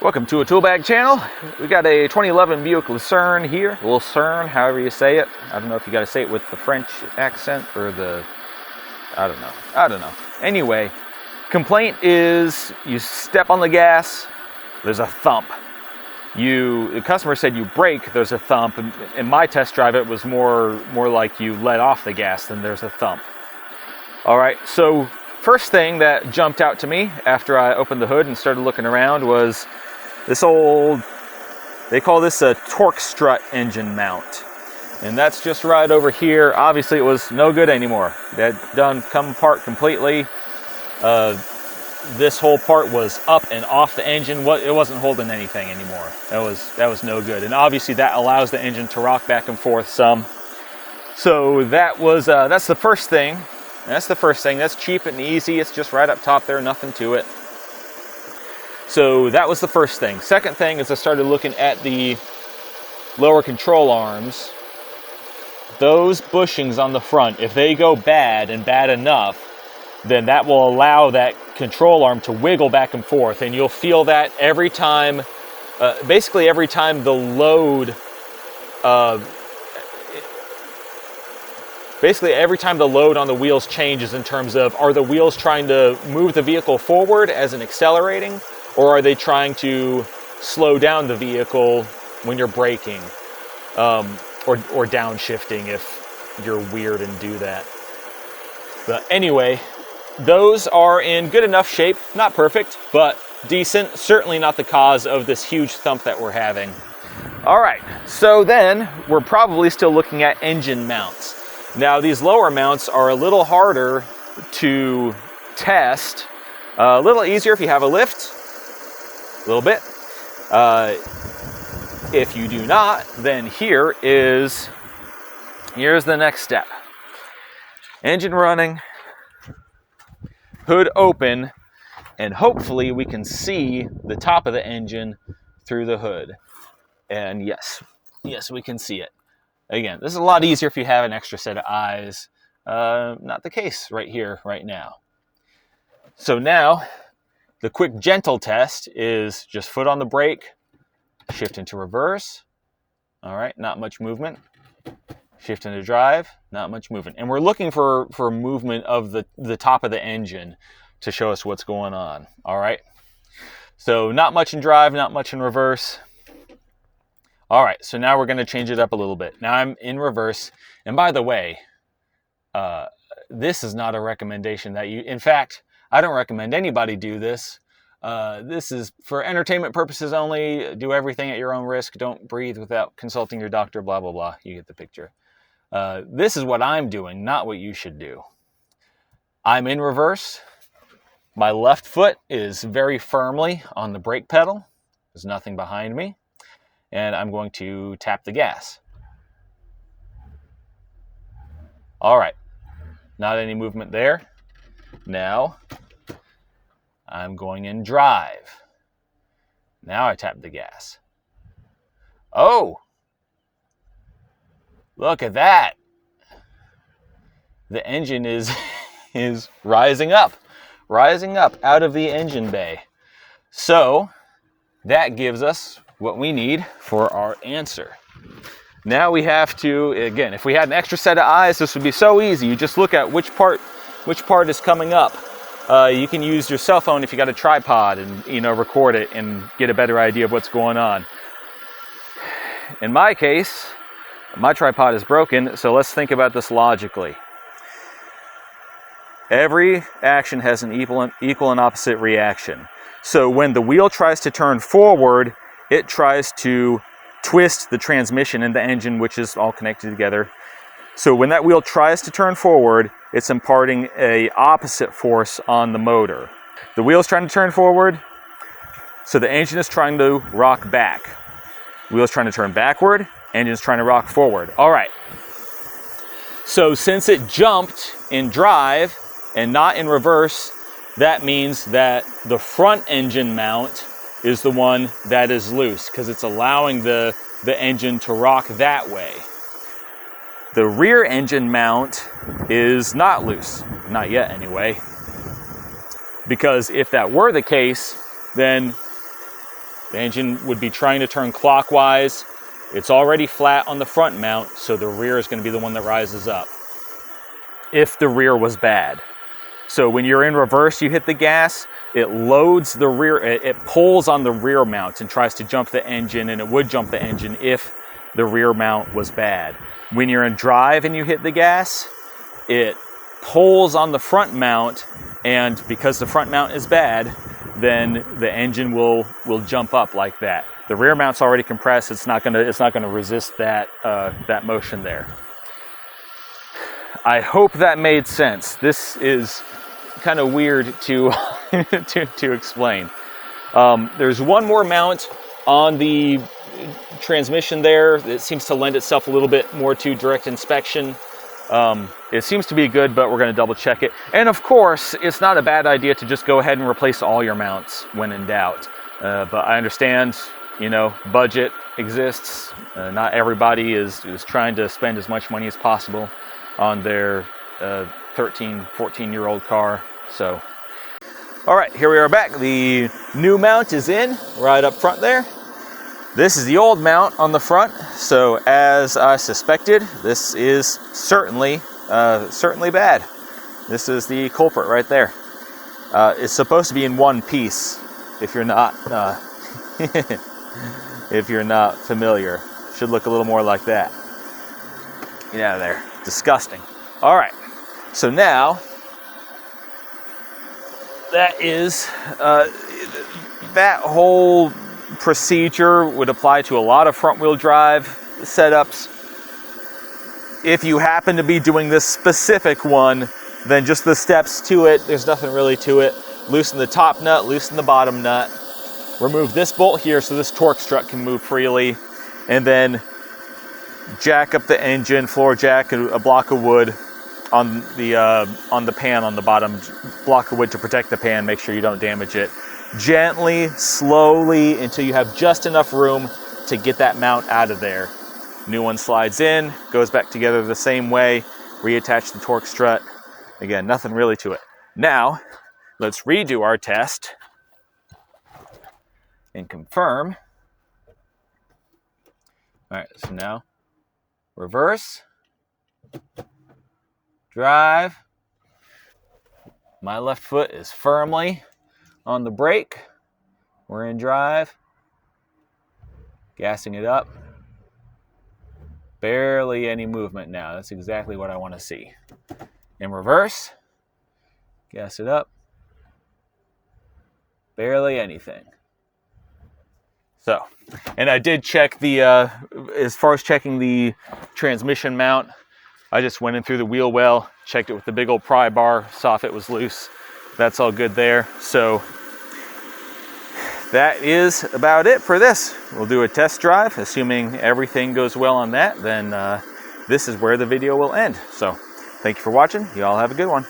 Welcome to a Tool Bag channel. We got a 2011 Buick Lucerne here. Lucerne, however you say it. I don't know if you got to say it with the French accent or the... I don't know. Anyway, complaint is you step on the gas, there's a thump. The customer said you brake, there's a thump. In my test drive, it was more like you let off the gas than there's a thump. All right, so first thing that jumped out to me after I opened the hood and started looking around was this old, they call this a torque strut engine mount. And that's just right over here. Obviously it was no good anymore. That done come apart completely. This whole part was up and off the engine. It wasn't holding anything anymore. That was no good. And obviously that allows the engine to rock back and forth some. So that's the first thing. That's cheap and easy. It's just right up top there, nothing to it. So that was the first thing. Second thing is I started looking at the lower control arms. Those bushings on the front, if they go bad and bad enough, then that will allow that control arm to wiggle back and forth. And you'll feel that every time, basically every time the load, on the wheels changes in terms of, are the wheels trying to move the vehicle forward as an accelerating, or are they trying to slow down the vehicle when you're braking, or downshifting if you're weird and do that. But anyway, those are in good enough shape, not perfect, but decent. Certainly not the cause of this huge thump that we're having. All right, so then we're probably still looking at engine mounts. Now these lower mounts are a little harder to test, a little easier if you have a lift, a little bit. If you do not, then here's the next step. Engine running, hood open, and hopefully we can see the top of the engine through the hood. And yes, we can see it. Again, this is a lot easier if you have an extra set of eyes. Not the case right here, right now. So now, the quick gentle test is just foot on the brake, shift into reverse. All right, not much movement. Shift into drive, not much movement. And we're looking for movement of the top of the engine to show us what's going on. All right, so not much in drive, not much in reverse. All right, so now we're going to change it up a little bit. Now I'm in reverse. And by the way, this is not a recommendation that in fact, I don't recommend anybody do this. This is for entertainment purposes only. Do everything at your own risk. Don't breathe without consulting your doctor, blah, blah, blah. You get the picture. This is what I'm doing, not what you should do. I'm in reverse. My left foot is very firmly on the brake pedal. There's nothing behind me. And I'm going to tap the gas. All right. Not any movement there. Now, I'm going in drive. Now I tap the gas. Oh! Look at that! The engine is rising up out of the engine bay. So, that gives us what we need for our answer. Now we have to, again, if we had an extra set of eyes, this would be so easy. You just look at which part is coming up. You can use your cell phone if you got a tripod and record it and get a better idea of what's going on. In my case, my tripod is broken, so let's think about this logically. Every action has an equal and opposite reaction. So when the wheel tries to turn forward, it tries to twist the transmission and the engine, which is all connected together. So when that wheel tries to turn forward, it's imparting an opposite force on the motor. The wheel's trying to turn forward, so the engine is trying to rock back. Wheel's trying to turn backward, engine's trying to rock forward. All right. So since it jumped in drive and not in reverse, that means that the front engine mount is the one that is loose because it's allowing the engine to rock that way. The rear engine mount is not loose, not yet anyway, because if that were the case, then The engine would be trying to turn clockwise. It's already flat on the front mount, so the rear is going to be the one that rises up if the rear was bad. So when you're in reverse, you hit the gas, it loads the rear, it pulls on the rear mount and tries to jump the engine, and it would jump the engine if the rear mount was bad. When you're in drive and you hit the gas, it pulls on the front mount, and because the front mount is bad, then the engine will jump up like that. The rear mount's already compressed. It's not gonna resist that that motion there. I hope that made sense. This is kind of weird to to explain. There's one more mount on the transmission there that seems to lend itself a little bit more to direct inspection. It seems to be good, but we're going to double check it. And of course, it's not a bad idea to just go ahead and replace all your mounts when in doubt. But I understand, you know, budget exists. Not everybody is trying to spend as much money as possible on their 13, 14-year-old car. So, all right, here we are back. The new mount is in right up front there. This is the old mount on the front. So as I suspected, this is certainly bad. This is the culprit right there. It's supposed to be in one piece. If you're not if you're not familiar, should look a little more like that. Get out of there. Disgusting. All right. So now that is that whole procedure would apply to a lot of front-wheel drive setups. If you happen to be doing this specific one, then just the steps to it, there's nothing really to it. Loosen the top nut, loosen the bottom nut, remove this bolt here so this torque strut can move freely, and then jack up the engine, floor jack a block of wood on the pan on the bottom, block of wood to protect the pan, make sure you don't damage it. Gently, slowly, until you have just enough room to get that mount out of there. New one slides in, goes back together the same way, reattach the torque strut. Again, nothing really to it. Now, let's redo our test and confirm. All right, so now reverse, drive. My left foot is firmly on the brake. We're in drive. Gassing it up. Barely any movement now. That's exactly what I want to see. In reverse. Gas it up. Barely anything. So, and I did check the, as far as checking the transmission mount, I just went in through the wheel well, checked it with the big old pry bar, saw if it was loose. That's all good there. So that is about it for this. We'll do a test drive. Assuming everything goes well on that, then this is where the video will end. So thank you for watching. You all have a good one.